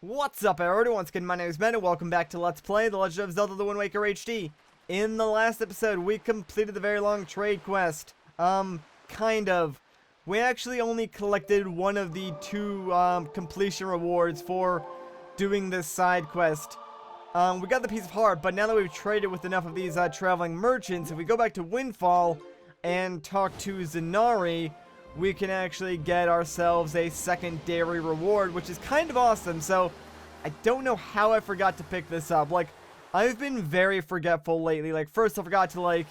What's up, everyone? Once again, my name is Ben, and welcome back to Let's Play The Legend of Zelda: The Wind Waker HD. In the last episode, we completed the very long trade quest. Kind of. We actually only collected one of the two, completion rewards for doing this side quest. We got the piece of heart, but now that we've traded with enough of these, traveling merchants, if we go back to Windfall and talk to Zenari, we can actually get ourselves a secondary reward, which is kind of awesome. So I don't know how I forgot to pick this up. Like, I've been very forgetful lately. Like, first I forgot to, like,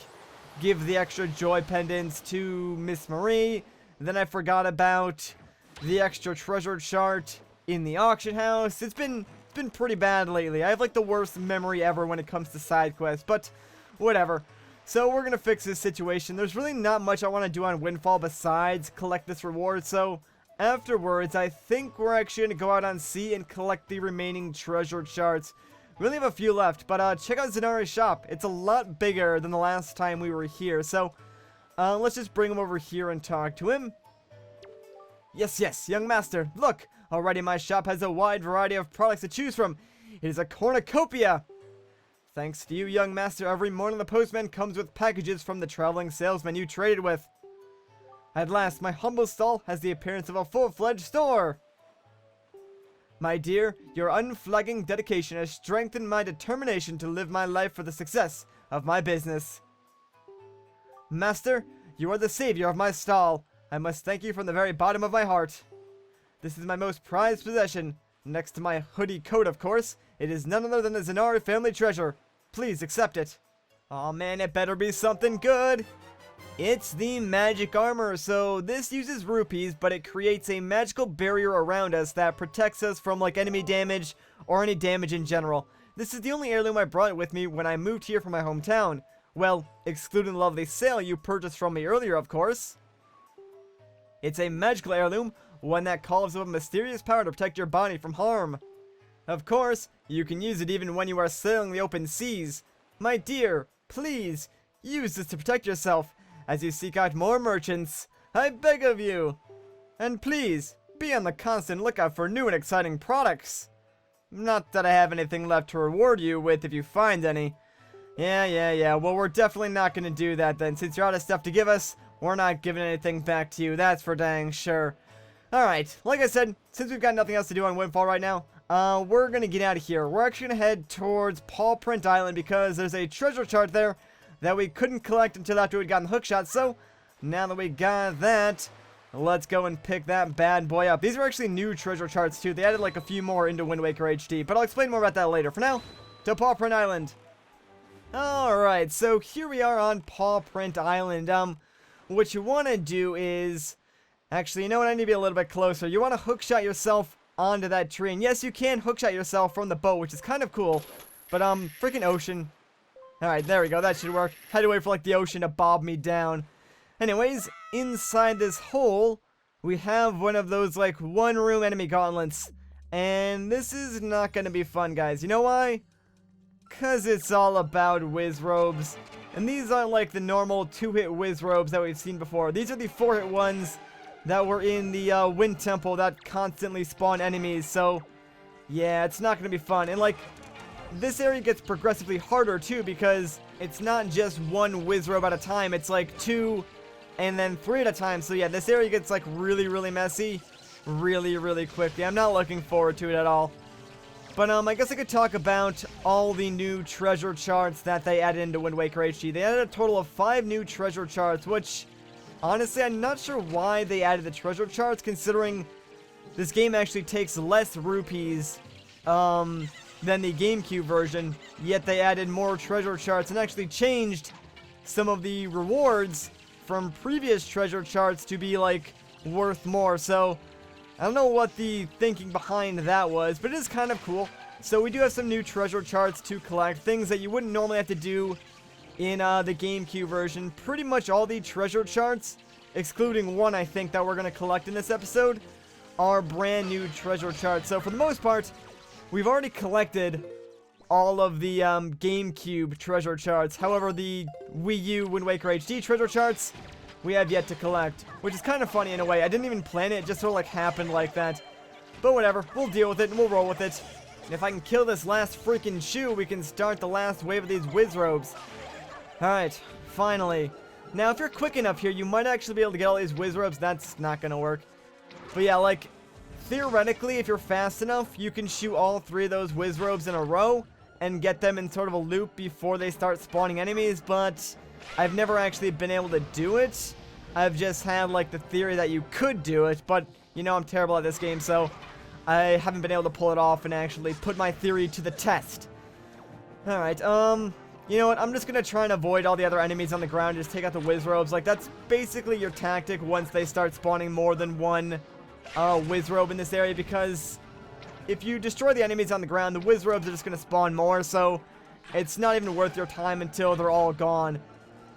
give the extra joy pendants to Miss Marie. Then I forgot about the extra treasure chart in the auction house. It's been pretty bad lately. I have, like, the worst memory ever when it comes to side quests, but whatever. So we're going to fix this situation. There's really not much I want to do on Windfall besides collect this reward. So afterwards, I think we're actually going to go out on sea and collect the remaining treasure charts. We only have a few left, but check out Zenari's shop. It's a lot bigger than the last time we were here. So let's just bring him over here and talk to him. Yes, young master. Look, already my shop has a wide variety of products to choose from. It is a cornucopia. Thanks to you, young master, every morning the postman comes with packages from the traveling salesman you traded with. At last, my humble stall has the appearance of a full-fledged store. My dear, your unflagging dedication has strengthened my determination to live my life for the success of my business. Master, you are the savior of my stall. I must thank you from the very bottom of my heart. This is my most prized possession. Next to my hoodie coat, of course, it is none other than the Zenari family treasure. Please accept it. Aw man, it better be something good. It's the magic armor. So this uses rupees, but it creates a magical barrier around us that protects us from like enemy damage or any damage in general. This is the only heirloom I brought with me when I moved here from my hometown. Well, excluding the lovely sail you purchased from me earlier, of course. It's a magical heirloom, one that calls up a mysterious power to protect your body from harm. Of course, you can use it even when you are sailing the open seas. My dear, please, use this to protect yourself as you seek out more merchants. I beg of you. And please, be on the constant lookout for new and exciting products. Not that I have anything left to reward you with if you find any. Yeah, well, we're definitely not going to do that then. Since you're out of stuff to give us, we're not giving anything back to you, that's for dang sure. Alright, like I said, since we've got nothing else to do on Windfall right now, we're gonna get out of here. We're actually gonna head towards Paw Print Island because there's a treasure chart there that we couldn't collect until after we'd gotten the hookshot. So, now that we got that, let's go and pick that bad boy up. These are actually new treasure charts too. They added like a few more into Wind Waker HD, but I'll explain more about that later. For now, to Paw Print Island. Alright, so here we are on Paw Print Island. What you want to do is... Actually, you know what? I need to be a little bit closer. You want to hookshot yourself onto that tree. And yes, you can hookshot yourself from the boat, which is kind of cool. But, freaking ocean. Alright, there we go. That should work. Had to wait for, like, the ocean to bob me down. Anyways, inside this hole, we have one of those, like, one-room enemy gauntlets. And this is not going to be fun, guys. You know why? Because it's all about whiz robes. And these aren't, like, the normal two-hit whiz robes that we've seen before. These are the four-hit ones that were in the Wind Temple that constantly spawn enemies, so yeah, it's not gonna be fun. And like, this area gets progressively harder too because it's not just one whiz robe at a time, it's like two and then three at a time. So yeah, this area gets like really messy really quickly. I'm not looking forward to it at all. But I guess I could talk about all the new treasure charts that they added into Wind Waker HD. They added a total of 5 new treasure charts, which honestly, I'm not sure why they added the treasure charts, considering this game actually takes less rupees than the GameCube version, yet they added more treasure charts and actually changed some of the rewards from previous treasure charts to be, like, worth more. So, I don't know what the thinking behind that was, but it is kind of cool. So, we do have some new treasure charts to collect, things that you wouldn't normally have to do in the GameCube version. Pretty much all the treasure charts, excluding one I think that we're going to collect in this episode, are brand new treasure charts. So for the most part, we've already collected all of the GameCube treasure charts. However, the Wii U Wind Waker HD treasure charts, we have yet to collect, which is kind of funny in a way. I didn't even plan it, it just sort of like happened like that. But whatever, we'll deal with it and we'll roll with it. And if I can kill this last freaking shoe, we can start the last wave of these whiz robes. Alright, finally. Now, if you're quick enough here, you might actually be able to get all these whiz robes. That's not gonna work. But yeah, like, theoretically, if you're fast enough, you can shoot all 3 of those whiz robes in a row and get them in sort of a loop before they start spawning enemies, but I've never actually been able to do it. I've just had, like, the theory that you could do it, but, you know, I'm terrible at this game, so I haven't been able to pull it off and actually put my theory to the test. Alright, you know what, I'm just gonna try and avoid all the other enemies on the ground, just take out the whiz robes. Like, that's basically your tactic once they start spawning more than one whiz robe in this area, because if you destroy the enemies on the ground, the whiz robes are just gonna spawn more, so it's not even worth your time until they're all gone.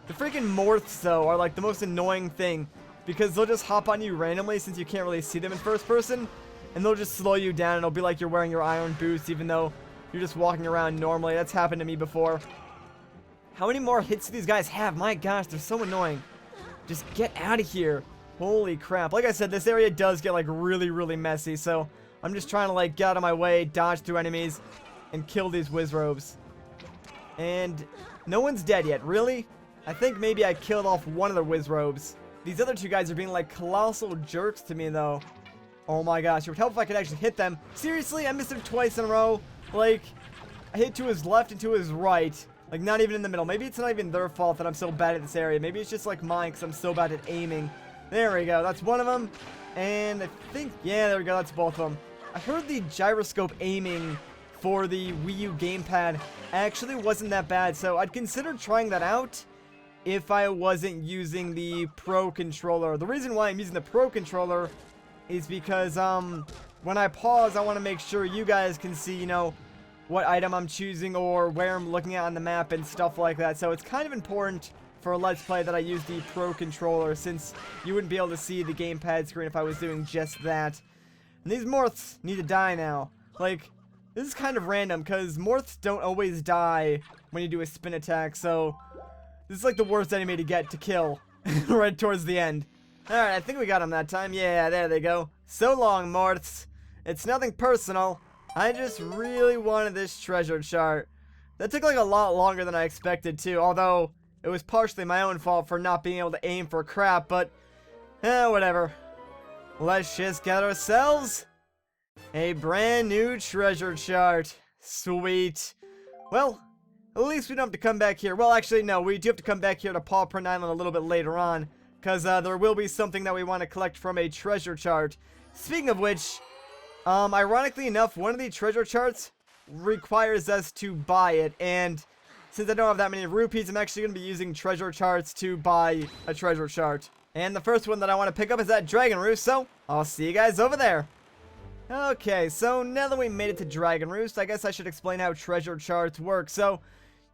The freaking morphs, though, are like the most annoying thing, because they'll just hop on you randomly since you can't really see them in first person, and they'll just slow you down, and it'll be like you're wearing your iron boots even though you're just walking around normally. That's happened to me before. How many more hits do these guys have? My gosh, they're so annoying. Just get out of here. Holy crap. Like I said, this area does get like really, really messy, so I'm just trying to like get out of my way, dodge through enemies, and kill these whiz robes. And no one's dead yet, really? I think maybe I killed off one of the whiz robes. These other 2 guys are being like colossal jerks to me though. Oh my gosh, it would help if I could actually hit them. Seriously, I missed him twice in a row. Like, I hit to his left and to his right. Like, not even in the middle. Maybe it's not even their fault that I'm so bad at this area. Maybe it's just like mine because I'm so bad at aiming. There we go. That's one of them. And I think, yeah, there we go. That's both of them. I heard the gyroscope aiming for the Wii U gamepad actually wasn't that bad. So I'd consider trying that out if I wasn't using the Pro controller. The reason why I'm using the Pro controller is because when I pause, I want to make sure you guys can see, you know, what item I'm choosing or where I'm looking at on the map and stuff like that. So it's kind of important for a Let's Play that I use the Pro controller, since you wouldn't be able to see the gamepad screen if I was doing just that. And these morphs need to die now. Like, this is kind of random because morphs don't always die when you do a spin attack, so this is like the worst enemy to get to kill right towards the end. Alright, I think we got him that time. Yeah, there they go. So long, morphs. It's nothing personal. I just really wanted this treasure chart. That took like a lot longer than I expected too, although it was partially my own fault for not being able to aim for crap, but whatever. Let's just get ourselves a brand new treasure chart. Sweet. Well, at least we don't have to come back here. Well, actually, no, we do have to come back here to Paw Print Island a little bit later on, because there will be something that we want to collect from a treasure chart. Speaking of which, ironically enough, one of the treasure charts requires us to buy it, and since I don't have that many rupees, I'm actually going to be using treasure charts to buy a treasure chart. And the first one that I want to pick up is that Dragon Roost, so I'll see you guys over there. Okay, so now that we made it to Dragon Roost, I guess I should explain how treasure charts work. So,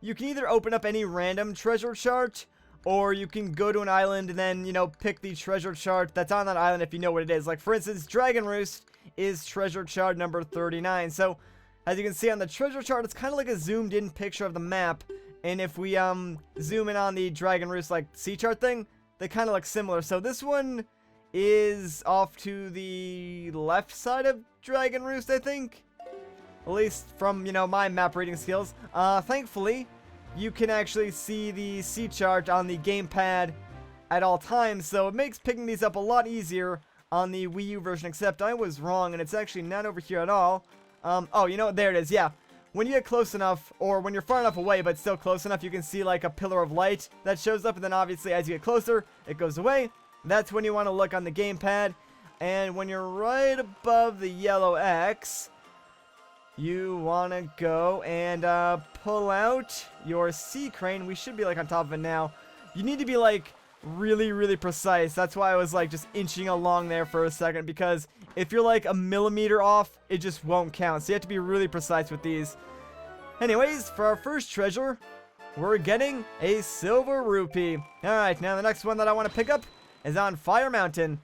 you can either open up any random treasure chart, or you can go to an island and then, you know, pick the treasure chart that's on that island if you know what it is. Like, for instance, Dragon Roost is treasure chart number 39. So, as you can see on the treasure chart, it's kind of like a zoomed in picture of the map. And if we zoom in on the Dragon Roost like sea chart thing, they kind of look similar. So this one is off to the left side of Dragon Roost, I think. At least from, you know, my map reading skills. Thankfully, you can actually see the sea chart on the gamepad at all times. So it makes picking these up a lot easier on the Wii U version, except I was wrong and it's actually not over here at all. Oh, you know what? There it is. Yeah. When you get close enough, or when you're far enough away but still close enough, you can see like a pillar of light that shows up, and then obviously as you get closer, it goes away. That's when you want to look on the gamepad, and when you're right above the yellow X, you want to go and pull out your sea crane. We should be like on top of it now. You need to be like really, really precise. That's why I was like just inching along there for a second, because if you're like a millimeter off, it just won't count. So you have to be really precise with these. Anyways, for our first treasure, we're getting a silver rupee. Alright, now the next one that I want to pick up is on Fire Mountain.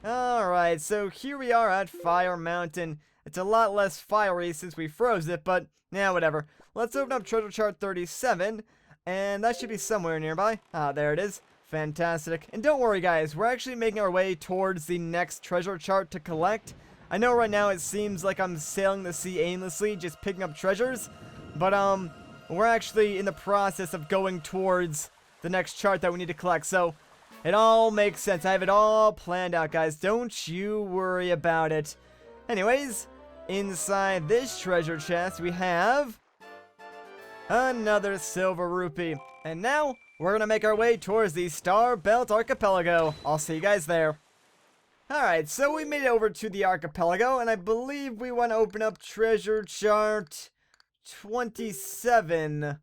Alright, so here we are at Fire Mountain. It's a lot less fiery since we froze it, but yeah, whatever. Let's open up treasure chart 37, and that should be somewhere nearby. Ah, there it is. Fantastic. And don't worry, guys, we're actually making our way towards the next treasure chart to collect. I know right now it seems like I'm sailing the sea aimlessly, just picking up treasures, but we're actually in the process of going towards the next chart that we need to collect, so it all makes sense. I have it all planned out, guys. Don't you worry about it. Anyways, inside this treasure chest, we have another silver rupee. And now, we're going to make our way towards the Star Belt Archipelago. I'll see you guys there. Alright, so we made it over to the archipelago, and I believe we want to open up treasure chart 27.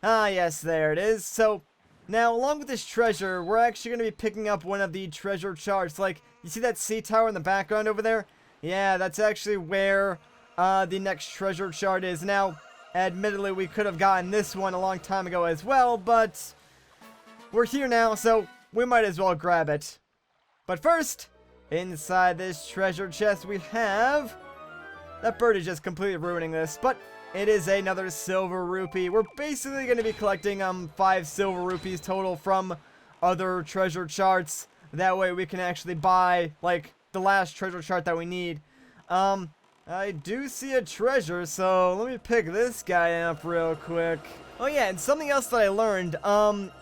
Ah, yes, there it is. So, now, along with this treasure, we're actually going to be picking up one of the treasure charts. Like, you see that sea tower in the background over there? Yeah, that's actually where the next treasure chart is. Now, admittedly, we could have gotten this one a long time ago as well, but we're here now, so we might as well grab it. But first, inside this treasure chest, we have... That bird is just completely ruining this, but it is another silver rupee. We're basically going to be collecting 5 silver rupees total from other treasure charts. That way we can actually buy, like, the last treasure chart that we need. I do see a treasure, so let me pick this guy up real quick. Oh yeah, and something else that I learned,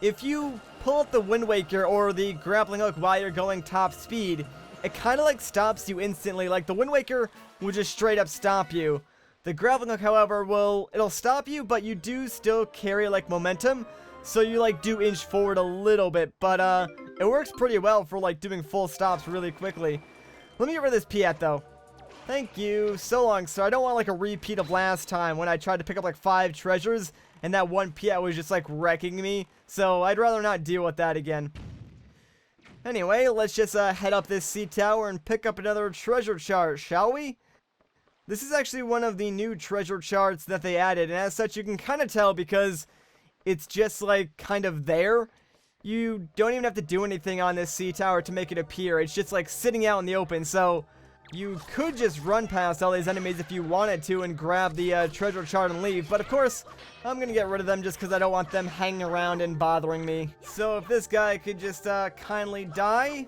if you pull up the Wind Waker or the grappling hook while you're going top speed, it kind of like stops you instantly. Like the Wind Waker will just straight up stop you. The grappling hook, however, it'll stop you, but you do still carry like momentum, so you like do inch forward a little bit, but it works pretty well for like doing full stops really quickly. Let me get rid of this Piat though. Thank you. So long, sir. I don't want like a repeat of last time when I tried to pick up like 5 treasures and that one Piat was just like wrecking me. So I'd rather not deal with that again. Anyway, let's just head up this sea tower and pick up another treasure chart, shall we? This is actually one of the new treasure charts that they added, and as such you can kind of tell because it's just like kind of there. You don't even have to do anything on this sea tower to make it appear. It's just like sitting out in the open, so you could just run past all these enemies if you wanted to and grab the treasure chart and leave. But of course, I'm going to get rid of them just because I don't want them hanging around and bothering me. So if this guy could just kindly die,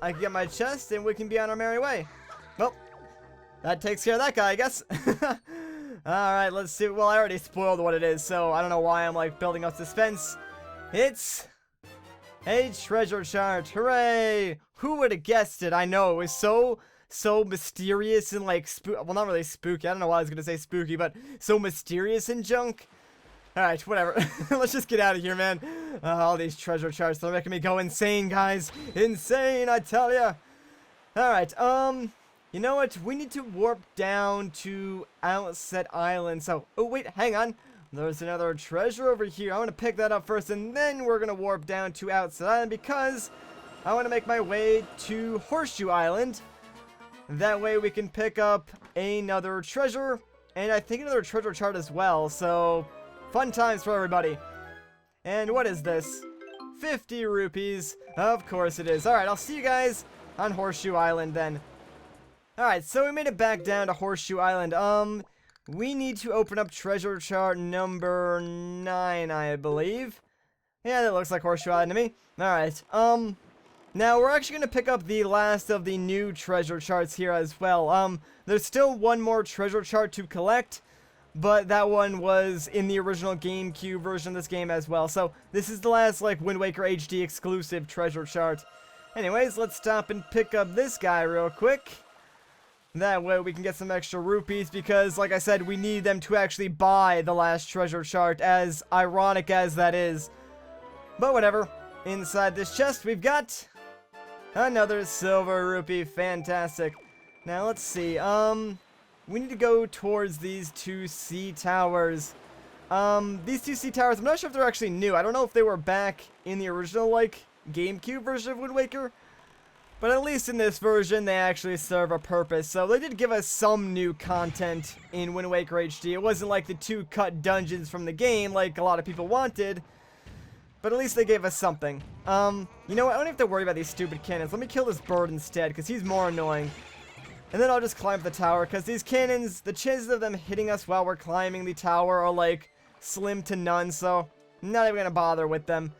I can get my chest and we can be on our merry way. Well, that takes care of that guy, I guess. Alright, let's see. Well, I already spoiled what it is, so I don't know why I'm like building up suspense. It's a treasure chart. Hooray! Who would have guessed it? I know, it was so mysterious and like well, not really spooky. I don't know why I was gonna say spooky, but so mysterious and junk. Alright, whatever. Let's just get out of here, man. All these treasure charts, they're making me go insane, guys. Insane, I tell ya. Alright, you know what? We need to warp down to Outset Island. So, oh wait, hang on. There's another treasure over here. I want to pick that up first, and then we're gonna warp down to Outset Island because I want to make my way to Horseshoe Island. That way we can pick up another treasure, and I think another treasure chart as well, so fun times for everybody. And what is this? 50 rupees. Of course it is. Alright, I'll see you guys on Horseshoe Island then. Alright, so we made it back down to Horseshoe Island. We need to open up treasure chart number 9, I believe. Yeah, that looks like Horseshoe Island to me. Alright, now, we're actually going to pick up the last of the new treasure charts here as well. There's still one more treasure chart to collect, but that one was in the original GameCube version of this game as well. So, this is the last, like, Wind Waker HD exclusive treasure chart. Anyways, let's stop and pick up this guy real quick. That way we can get some extra rupees because, like I said, we need them to actually buy the last treasure chart, as ironic as that is. But whatever. Inside this chest, we've got another silver rupee. Fantastic. Now, let's see. We need to go towards these 2 sea towers. These 2 sea towers, I'm not sure if they're actually new. I don't know if they were back in the original, like, GameCube version of Wind Waker. But at least in this version, they actually serve a purpose. So they did give us some new content in Wind Waker HD. It wasn't like the 2 cut dungeons from the game like a lot of people wanted. But at least they gave us something. You know what? I don't have to worry about these stupid cannons. Let me kill this bird instead, because he's more annoying. And then I'll just climb the tower, because these cannons, the chances of them hitting us while we're climbing the tower are, like, slim to none, so I'm not even going to bother with them.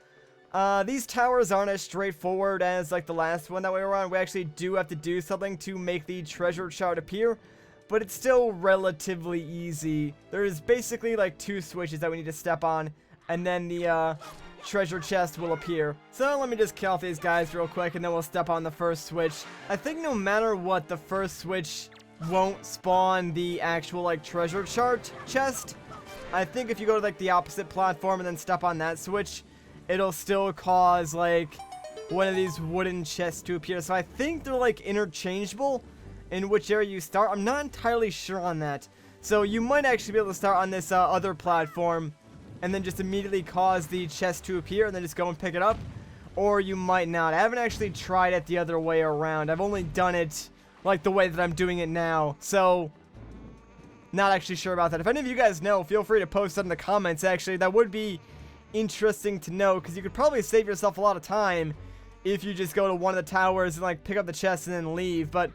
these towers aren't as straightforward as like the last one that we were on. We actually do have to do something to make the treasure chart appear, but it's still relatively easy. There's basically like 2 switches that we need to step on, and then the treasure chest will appear. So let me just kill off these guys real quick, and then we'll step on the first switch. I think no matter what, the first switch won't spawn the actual like treasure chart chest. I think if you go to like the opposite platform and then step on that switch, it'll still cause like one of these wooden chests to appear. So I think they're like interchangeable in which area you start. I'm not entirely sure on that. So you might actually be able to start on this other platform and then just immediately cause the chest to appear and then just go and pick it up. Or you might not. I haven't actually tried it the other way around. I've only done it like the way that I'm doing it now. So not actually sure about that. If any of you guys know, feel free to post that in the comments. Actually, that would be interesting to know, because you could probably save yourself a lot of time if you just go to one of the towers and like pick up the chest and then leave. But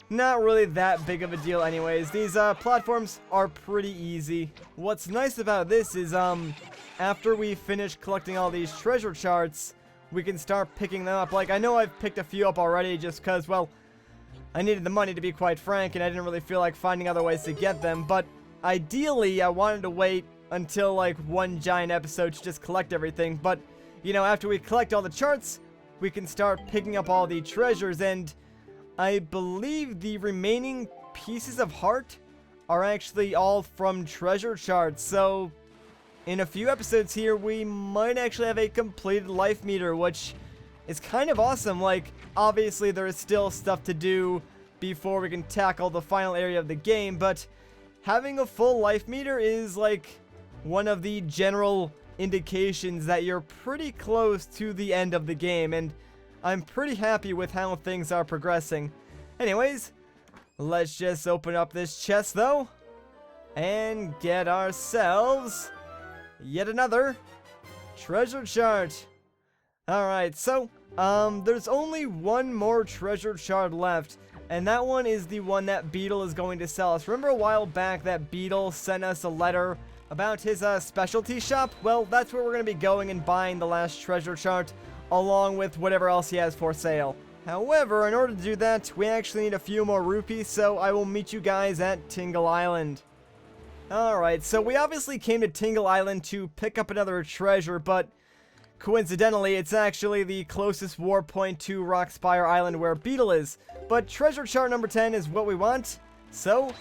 not really that big of a deal anyways. These platforms are pretty easy. What's nice about this is after we finish collecting all these treasure charts, we can start picking them up. Like, I know I've picked a few up already just because, well, I needed the money, to be quite frank, and I didn't really feel like finding other ways to get them. But ideally, I wanted to wait until like one giant episode to just collect everything. But, you know, after we collect all the charts, we can start picking up all the treasures. And I believe the remaining pieces of heart are actually all from treasure charts. So in a few episodes here, we might actually have a completed life meter, which is kind of awesome. Like, obviously there is still stuff to do before we can tackle the final area of the game, but having a full life meter is like one of the general indications that you're pretty close to the end of the game, and I'm pretty happy with how things are progressing. Anyways, let's just open up this chest though and get ourselves yet another treasure chart. Alright, so there's only one more treasure chart left, and that one is the one that Beetle is going to sell us. Remember a while back that Beetle sent us a letter about his specialty shop? Well, that's where we're going to be going and buying the last treasure chart, along with whatever else he has for sale. However, in order to do that, we actually need a few more rupees, so I will meet you guys at Tingle Island. Alright, so we obviously came to Tingle Island to pick up another treasure, but coincidentally, it's actually the closest warp point to Rockspire Island where Beetle is. But treasure chart number 10 is what we want, so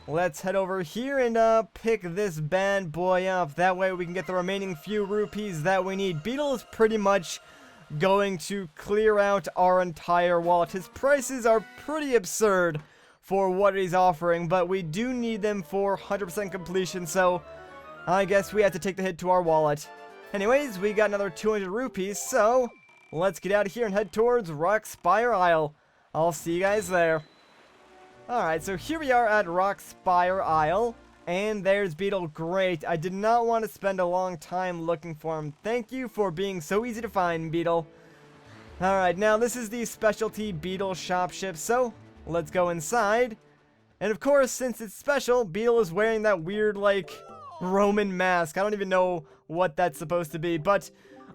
let's head over here and pick this bad boy up. That way we can get the remaining few rupees that we need. Beetle is pretty much going to clear out our entire wallet. His prices are pretty absurd for what he's offering, but we do need them for 100% completion, so I guess we have to take the hit to our wallet. Anyways, we got another 200 rupees, so let's get out of here and head towards Rockspire Isle. I'll see you guys there. Alright, so here we are at Rockspire Isle, and there's Beetle. Great. I did not want to spend a long time looking for him. Thank you for being so easy to find, Beetle. Alright, now this is the specialty Beetle shop ship, so let's go inside. And of course, since it's special, Beetle is wearing that weird, like, Roman mask. I don't even know what that's supposed to be, but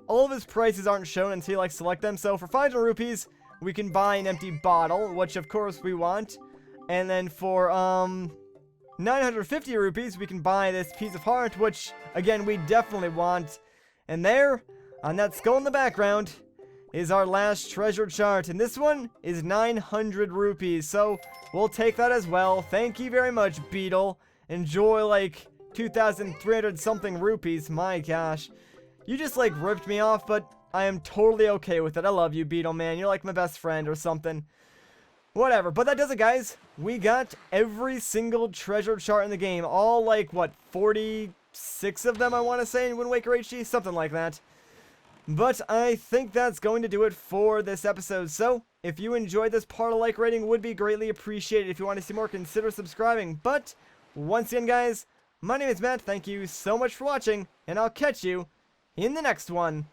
all of his prices aren't shown until you, like, select them. So for 500 rupees, we can buy an empty bottle, which of course we want. And then for 950 rupees, we can buy this piece of heart, which, again, we definitely want. And there, on that skull in the background, is our last treasure chart. And this one is 900 rupees, so we'll take that as well. Thank you very much, Beetle. Enjoy, like, 2,300 something rupees. My gosh. You just, like, ripped me off, but I am totally okay with it. I love you, Beetle, man. You're like my best friend or something. Whatever, but that does it, guys. We got every single treasure chart in the game. All, like, what, 46 of them, I want to say, in Wind Waker HD? Something like that. But I think that's going to do it for this episode. So, if you enjoyed this part, a like rating would be greatly appreciated. If you want to see more, consider subscribing. But, once again, guys, my name is Matt. Thank you so much for watching, and I'll catch you in the next one.